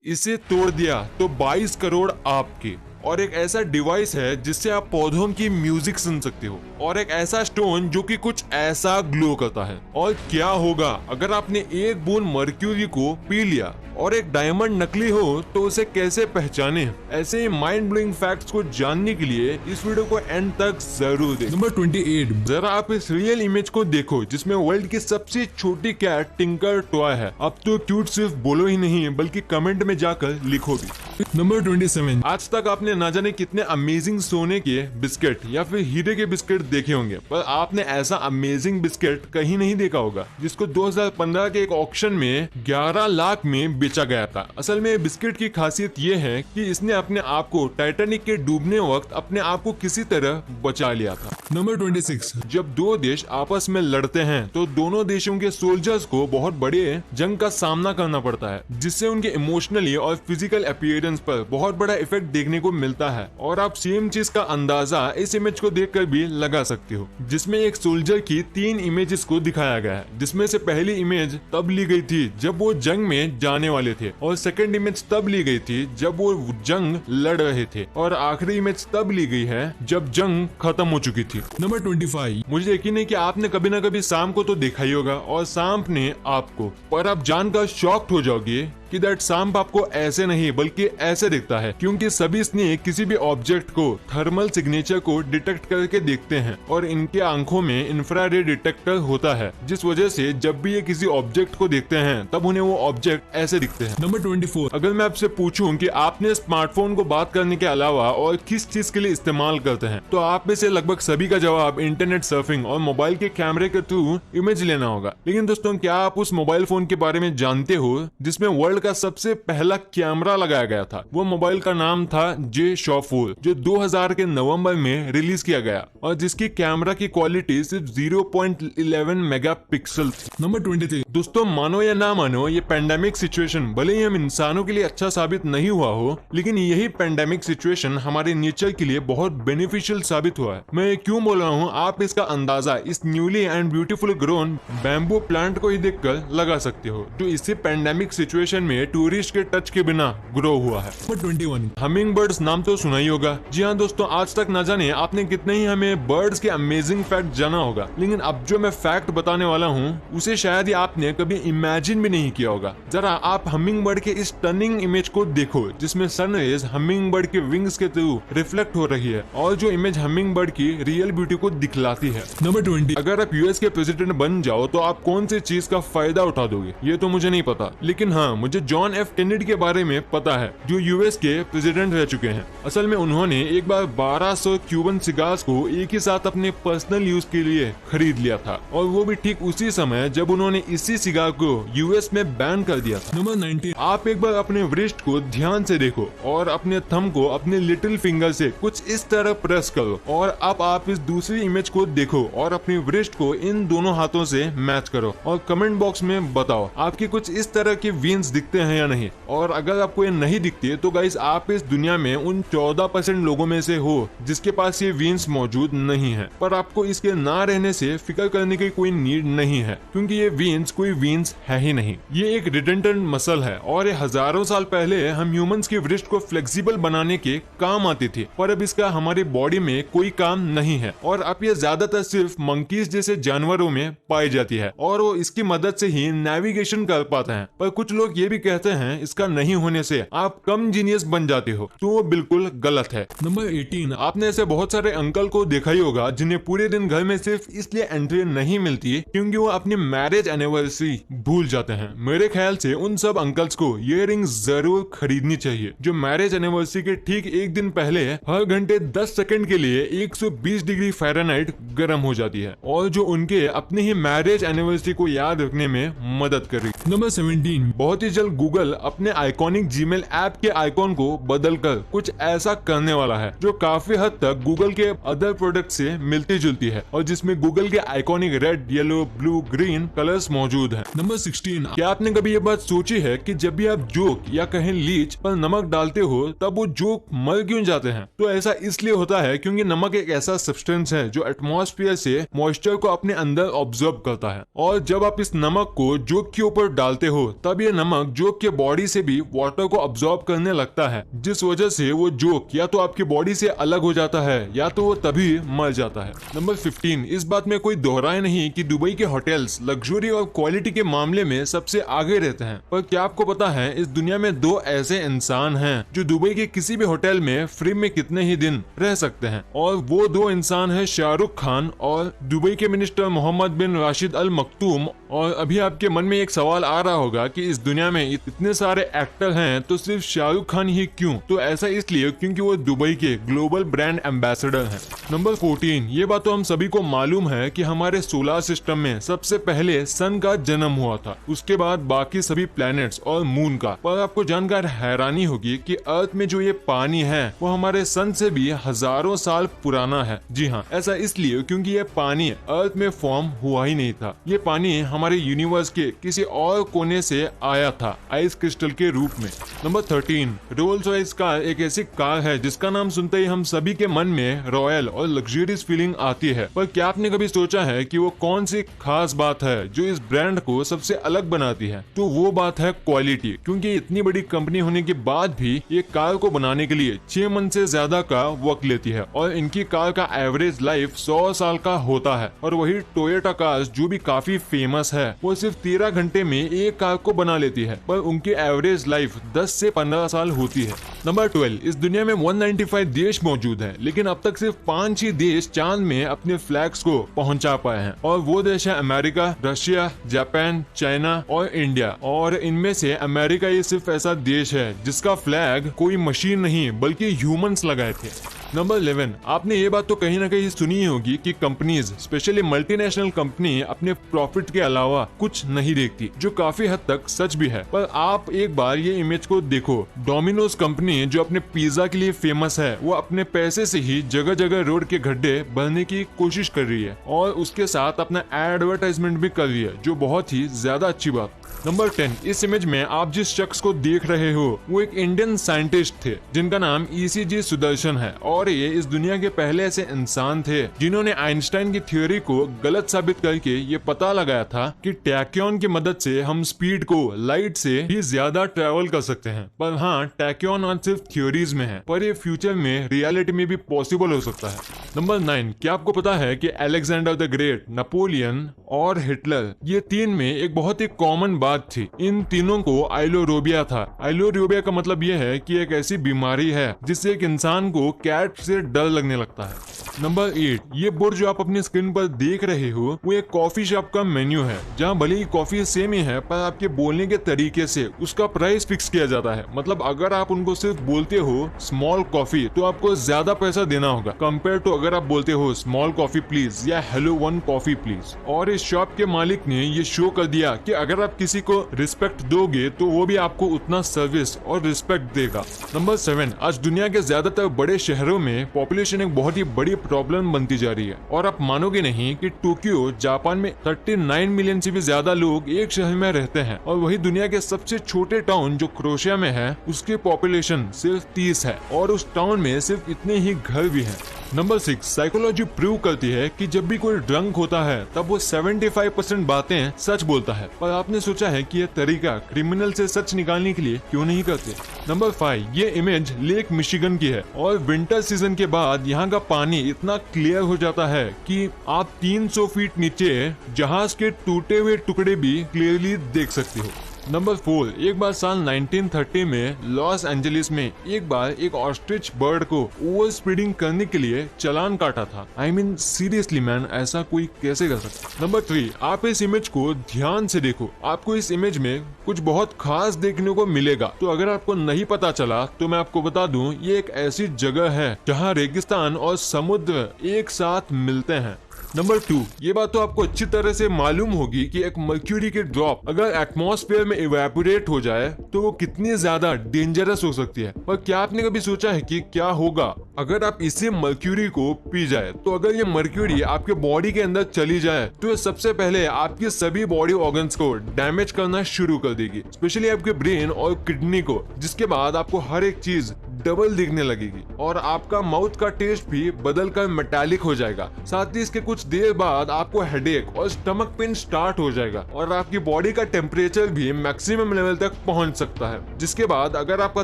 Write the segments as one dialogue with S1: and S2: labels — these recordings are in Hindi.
S1: इसे तोड़ दिया तो 22 करोड़ आपके। और एक ऐसा डिवाइस है जिससे आप पौधों की म्यूजिक सुन सकते हो। और एक ऐसा स्टोन जो कि कुछ ऐसा ग्लो करता है। और क्या होगा अगर आपने एक बूंद मर्क्यूरी को पी लिया और एक डायमंड नकली हो तो उसे कैसे पहचाने। ऐसे ही माइंड ब्लोइंग फैक्ट्स को जानने के लिए इस वीडियो को एंड तक जरूर देखें।
S2: नंबर 28।
S1: जरा आप इस रियल इमेज को देखो जिसमें वर्ल्ड की सबसे छोटी कैट टिंकर टॉय है। अब तो क्यूट सिर्फ बोलो ही नहीं बल्कि कमेंट में जाकर लिखो भी।
S2: नंबर 27।
S1: आज तक आपने ना जाने कितने अमेजिंग सोने के बिस्किट या फिर हीरे के बिस्किट देखे होंगे, पर आपने ऐसा अमेजिंग बिस्किट कहीं नहीं देखा होगा जिसको 2015 के एक ऑक्शन में 11 लाख में बेचा गया था। असल में बिस्किट की खासियत ये है कि इसने अपने आप को टाइटैनिक के डूबने वक्त अपने आप को किसी तरह बचा लिया था।
S2: नंबर 26।
S1: जब दो देश आपस में लड़ते हैं तो दोनों देशों के सोल्जर्स को बहुत बड़े जंग का सामना करना पड़ता है, जिससे उनके इमोशनली और फिजिकल अपीयरेंस पर बहुत बड़ा इफेक्ट देखने को मिलता है। और आप सेम चीज का अंदाजा इस इमेज को देखकर भी लगा सकते हो, जिसमें एक सोल्जर की 3 इमेजेस को दिखाया गया है, जिसमें से पहली इमेज तब ली गई थी जब वो जंग में जाने वाले थे, और सेकंड इमेज तब ली गई थी जब वो जंग लड़ रहे थे, और आखिरी इमेज तब ली गई है जब जंग खत्म हो चुकी थी।
S2: नंबर 25।
S1: मुझे यकीन है कि आपने कभी ना कभी सांप को तो देखा ही होगा और सांप ने आपको, पर आप जानकर शॉक्ड हो जाओगे कि दैट सांप आपको ऐसे नहीं बल्कि ऐसे दिखता है, क्योंकि सभी स्नेक किसी भी ऑब्जेक्ट को थर्मल सिग्नेचर को डिटेक्ट करके देखते हैं और इनके आंखों में इंफ्रारेड डिटेक्टर होता है, जिस वजह से जब भी ये किसी ऑब्जेक्ट को देखते हैं तब उन्हें वो ऑब्जेक्ट ऐसे दिखते हैं।
S2: नंबर 24।
S1: अगर मैं आपसे पूछूं कि आपने स्मार्टफोन को बात करने के अलावा और किस चीज के लिए इस्तेमाल करते हैं, तो आप में से लगभग सभी का जवाब इंटरनेट सर्फिंग और मोबाइल के कैमरे के थ्रू इमेज लेना होगा। लेकिन दोस्तों, क्या आप उस मोबाइल फोन के बारे में जानते हो जिसमें वर्ल्ड का सबसे पहला कैमरा लगाया गया था? वो मोबाइल का नाम था J-Show 4, जो 2000 के नवंबर में रिलीज किया गया और जिसकी कैमरा की क्वालिटी सिर्फ 0.11 मेगापिक्सल थी।
S2: नंबर 23।
S1: दोस्तों, मानो या ना मानो, ये पेंडेमिक सिचुएशन भले ही हम इंसानों के लिए अच्छा साबित नहीं हुआ हो, लेकिन यही पेंडेमिक सिचुएशन हमारे नेचर के लिए बहुत बेनिफिशियल साबित हुआ है। मैं क्यों बोल रहा हूँ, आप इसका अंदाजा इस newly and beautiful grown bamboo plant को ही देखकर लगा सकते हो, जो इसी पेंडेमिक सिचुएशन में टूरिस्ट के टच के बिना ग्रो हुआ है।
S2: नंबर 21।
S1: हमिंग बर्ड्स नाम तो सुना ही होगा। जी हाँ दोस्तों, आज तक ना जाने आपने कितने ही हमें बर्ड्स के अमेजिंग फैक्ट जाना होगा, लेकिन अब जो मैं फैक्ट बताने वाला हूँ उसे शायद ही आपने कभी इमेजिन भी नहीं किया होगा। जरा आप हमिंग बर्ड के इस टर्निंग इमेज को देखो, जिसमें सनरेज हमिंग बर्ड के विंग्स के थ्रू रिफ्लेक्ट हो रही है, और जो इमेज हमिंग बर्ड की रियल ब्यूटी को दिखलाती है।
S2: नंबर 20।
S1: अगर आप यूएस के प्रेसिडेंट बन जाओ तो आप कौन सी चीज का फायदा उठा दोगे, ये तो मुझे नहीं पता, लेकिन हाँ, मुझे जॉन एफ केनेडी के बारे में पता है, जो यूएस के प्रेसिडेंट रह चुके हैं। असल में उन्होंने एक बार 1200 क्यूबन सिगार्स को एक ही साथ अपने पर्सनल यूज के लिए खरीद लिया था, और वो भी ठीक उसी समय जब उन्होंने इसी सिगार को यूएस में बैन कर दिया था।
S2: नंबर 19।
S1: आप एक बार अपने व्रिस्ट को ध्यान से देखो और अपने थंब को अपने लिटिल फिंगर से कुछ इस तरह प्रेस करो, और अब आप इस दूसरी इमेज को देखो और अपनी व्रिस्ट को इन दोनों हाथों से मैच करो, और कमेंट बॉक्स में बताओ आपकी कुछ इस तरह के वीन्स दिखते हैं या नहीं। और अगर आपको ये नहीं दिखती तो गाइस, आप इस दुनिया में उन 14% लोगों में से हो जिसके पास ये वीन्स मौजूद नहीं है। पर आपको इसके ना रहने से फिक्र करने की कोई नीड नहीं है, क्योंकि ये वीन्स कोई वीन्स है ही नहीं। ये एक रिडंडेंट मसल है, और ये हजारों साल पहले हम ह्यूमंस की व्रिस्ट को फ्लेक्सिबल बनाने के काम आती थी, पर अब इसका हमारी बॉडी में कोई काम नहीं है, और अब ये ज्यादातर सिर्फ मंकीज जैसे जानवरों में पाई जाती है, और वो इसकी मदद से ही नेविगेशन कर पाते हैं। पर कुछ लोग ये भी कहते हैं इसका नहीं होने से आप कम जीनियस बन जाते हो, तो वो बिल्कुल गलत है।
S2: नंबर 18।
S1: आपने ऐसे बहुत सारे अंकल को देखा ही होगा जिन्हें पूरे दिन घर में सिर्फ इसलिए एंट्री नहीं मिलती क्योंकि वो अपनी मैरिज एनिवर्सरी भूल जाते हैं। मेरे ख्याल से उन सब अंकल्स को ये रिंग जरूर खरीदनी चाहिए, जो मैरिज एनिवर्सरी के ठीक एक दिन पहले हर घंटे 10 सेकंड के लिए 120 डिग्री फ़ारेनहाइट गर्म हो जाती है, और जो उनके अपने ही मैरिज एनिवर्सरी को याद रखने में मदद कर रही है।
S2: नंबर 17।
S1: बहुत ही जल्द गूगल अपने आइकॉनिक जीमेल ऐप के आइकॉन को बदलकर कुछ ऐसा करने वाला है जो काफी हद तक गूगल के अदर प्रोडक्ट से मिलती जुलती है, और जिसमें गूगल के iconic red, yellow, blue, green colours मौजूद हैं।
S2: नंबर 16।
S1: क्या आपने कभी ये बात सोची है कि जब भी आप जोक या कहें लीच पर नमक डालते हो तब वो जोक मर क्यों जाते हैं? तो ऐसा इसलिए होता है क्योंकि नमक एक ऐसा सब्सटेंस है जो एटमॉस्फेयर से मॉइस्चर को अपने अंदर ऑब्जर्व करता है, और जब आप इस नमक को जोक के ऊपर डालते हो तब ये नमक जोक के बॉडी से भी वाटर को अब्सॉर्ब करने लगता है, जिस वजह से वो जोक या तो आपकी बॉडी से अलग हो जाता है या तो वो तभी मर जाता है। नंबर 15, इस बात में कोई दोहराए नहीं कि दुबई के होटल्स लग्जरी और क्वालिटी के मामले में सबसे आगे रहते हैं। पर क्या आपको पता है इस दुनिया में दो ऐसे इंसान हैं जो दुबई के किसी भी होटल में फ्री में कितने ही दिन रह सकते हैं, और वो दो इंसान है शाहरुख खान और दुबई के मिनिस्टर मोहम्मद बिन राशिद अल मखतूम। और अभी आपके मन में एक सवाल आ रहा होगा कि इस दुनिया में इतने सारे एक्टर हैं तो सिर्फ शाहरुख खान ही क्यों? तो ऐसा इसलिए क्योंकि वो दुबई के ग्लोबल ब्रांड एम्बेसडर हैं। नंबर 14, ये बात तो हम सभी को मालूम है कि हमारे सोलर सिस्टम में सबसे पहले सन का जन्म हुआ था, उसके बाद बाकी सभी प्लैनेट्स और मून का। पर आपको जानकर हैरानी होगी कि अर्थ में जो ये पानी है वो हमारे सन से भी हजारों साल पुराना है। जी हाँ, ऐसा इसलिए क्योंकि ये पानी अर्थ में फॉर्म हुआ ही नहीं था। ये पानी हमारे यूनिवर्स के किसी और कोने से आया था, आइस क्रिस्टल के रूप में। नंबर 13, रोल्स रॉयस कार एक ऐसी कार है जिसका नाम सुनते ही हम सभी के मन में रॉयल और लग्जरियस फीलिंग आती है। पर क्या आपने कभी सोचा है कि वो कौन सी खास बात है जो इस ब्रांड को सबसे अलग बनाती है? तो वो बात है क्वालिटी। क्योंकि इतनी बड़ी कंपनी होने के बाद भी ये कार को बनाने के लिए 6 मंथ से ज्यादा का वक्त लेती है, और इनकी कार का एवरेज लाइफ 100 साल का होता है। और वही टोयोटा कार्स जो भी काफी फेमस है, वो सिर्फ 13 घंटे में एक कार को बना लेती है, पर उनकी एवरेज लाइफ 10 से 15 साल होती है। नंबर 12, इस दुनिया में 195 देश मौजूद हैं, लेकिन अब तक सिर्फ 5 ही देश चांद में अपने फ्लैग्स को पहुंचा पाए हैं, और वो देश है अमेरिका, रशिया, जापान, चाइना और इंडिया। और इनमें से अमेरिका ये सिर्फ ऐसा देश है जिसका फ्लैग कोई मशीन नहीं बल्कि ह्यूमंस लगाए थे। नंबर 11, आपने ये बात तो कहीं ना कहीं सुनी ही होगी कि कंपनीज, स्पेशली मल्टीनेशनल कंपनी, अपने प्रॉफिट के अलावा कुछ नहीं देखती, जो काफी हद तक सच भी है। पर आप एक बार ये इमेज को देखो, डोमिनोज कंपनी जो अपने पिज्जा के लिए फेमस है, वो अपने पैसे से ही जगह जगह रोड के गड्ढे भरने की कोशिश कर रही है, और उसके साथ अपना एडवर्टाइजमेंट भी कर रही है, जो बहुत ही ज्यादा अच्छी बात। नंबर 10, इस इमेज में आप जिस शख्स को देख रहे हो वो एक इंडियन साइंटिस्ट थे जिनका नाम ECG सुदर्शन है, और ये इस दुनिया के पहले ऐसे इंसान थे जिन्होंने आइंस्टाइन की थ्योरी को गलत साबित करके ये पता लगाया था कि टैक्योन की मदद से हम स्पीड को लाइट से भी ज्यादा ट्रेवल कर सकते हैं। पर हाँ, टैक्योन आज सिर्फ थ्योरीज में है, पर ये फ्यूचर में रियलिटी में भी पॉसिबल हो सकता है। नंबर 9, क्या आपको पता है कि अलेक्जेंडर द ग्रेट, नेपोलियन और हिटलर, ये तीन में एक बहुत ही कॉमन बात थी। इन तीनों को आइलोरोबिया था। आइलोरोबिया का मतलब यह है कि एक ऐसी बीमारी है जिससे एक इंसान को कैट से डर लगने लगता है। नंबर 8, ये बोर्ड जो आप अपनी स्क्रीन पर देख रहे हो वो एक कॉफी शॉप का मेन्यू है, जहाँ भले ही कॉफी सेम ही है पर आपके बोलने के तरीके से उसका प्राइस फिक्स किया जाता है। मतलब अगर आप उनको सिर्फ बोलते हो स्मॉल कॉफी तो आपको ज्यादा पैसा देना होगा, कंपेयर टू अगर आप बोलते हो स्मॉल कॉफी प्लीज या हेलो 1 कॉफी प्लीज। और इस शॉप के मालिक ने ये शो कर दिया कि अगर आप किसी को रिस्पेक्ट दोगे तो वो भी आपको उतना सर्विस और रिस्पेक्ट देगा। नंबर 7, आज दुनिया के ज्यादातर बड़े शहरों में पॉपुलेशन एक बहुत ही बड़ी प्रॉब्लम बनती जा रही है, और आप मानोगे नहीं कि टोक्यो जापान में 39 मिलियन से भी ज्यादा लोग एक शहर में रहते हैं, और वही दुनिया के सबसे छोटे टाउन जो क्रोएशिया में है उसकी पॉपुलेशन सिर्फ 30 है, और उस टाउन में सिर्फ इतने ही घर भी हैं। नंबर 6, साइकोलॉजी प्रूव करती है कि जब भी कोई ड्रंक होता है तब वो 75% बातें सच बोलता है। पर आपने सोचा है कि यह तरीका क्रिमिनल से सच निकालने के लिए क्यों नहीं करते? नंबर 5, ये इमेज लेक मिशिगन की है, और विंटर सीजन के बाद यहाँ का पानी इतना क्लियर हो जाता है कि आप 300 फीट नीचे जहाज के टूटे हुए टुकड़े भी क्लियरली देख सकते हो। नंबर 4, एक बार साल 1930 में लॉस एंजलिस में एक ऑस्ट्रिच बर्ड को ओवर स्पीडिंग करने के लिए चालान काटा था। I mean, सीरियसली मैन, ऐसा कोई कैसे कर सकता? नंबर 3, आप इस इमेज को ध्यान से देखो, आपको इस इमेज में कुछ बहुत खास देखने को मिलेगा। तो अगर आपको नहीं पता चला तो मैं आपको बता दूं, ये एक ऐसी जगह है जहाँ रेगिस्तान और समुद्र एक साथ मिलते हैं। नंबर 2, ये बात तो आपको अच्छी तरह से मालूम होगी कि एक मर्क्यूरी की ड्रॉप अगर एटमॉस्फेयर में इवेपोरेट हो जाए तो वो कितनी ज्यादा डेंजरस हो सकती है। पर क्या आपने कभी सोचा है कि क्या होगा अगर आप इसी मर्क्यूरी को पी जाए? तो अगर ये मर्क्यूरी आपके बॉडी के अंदर चली जाए तो ये सबसे पहले आपके सभी बॉडी ऑर्गन्स को डैमेज करना शुरू कर देगी, स्पेशली आपके ब्रेन और किडनी को, जिसके बाद आपको हर एक चीज डबल दिखने लगेगी और आपका माउथ का टेस्ट भी बदलकर मेटालिक हो जाएगा। साथ ही इसके कुछ देर बाद आपको हेडेक और स्टमक पेन स्टार्ट हो जाएगा और आपकी बॉडी का टेम्परेचर भी मैक्सिमम लेवल तक पहुंच सकता है, जिसके बाद अगर आपका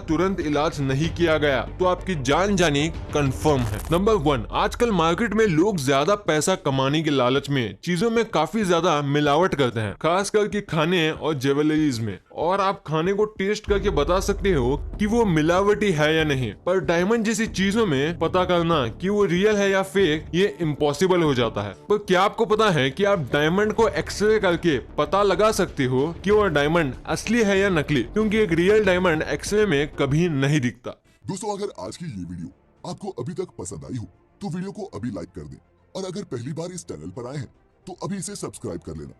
S1: तुरंत इलाज नहीं किया गया तो आपकी जान जानी कंफर्म है। नंबर 1, आजकल मार्केट में लोग ज्यादा पैसा कमाने के लालच में चीजों में काफी ज्यादा मिलावट करते हैं, खास करके खाने और ज्वेलरीज में। और आप खाने को टेस्ट करके बता सकते हो कि वो मिलावटी है या नहीं, पर डायमंड जैसी चीजों में पता करना कि वो रियल है या फेक ये इम्पॉसिबल हो जाता है। पर क्या आपको पता है कि आप डायमंड को एक्सरे करके पता लगा सकते हो कि वो डायमंड असली है या नकली, क्योंकि एक रियल डायमंड एक्सरे में कभी नहीं दिखता।
S3: दोस्तों, अगर आज की ये वीडियो आपको अभी तक पसंद आई हो तो वीडियो को अभी लाइक कर दें और अगर पहली बार इस चैनल पर आए हैं तो अभी इसे सब्सक्राइब कर लेना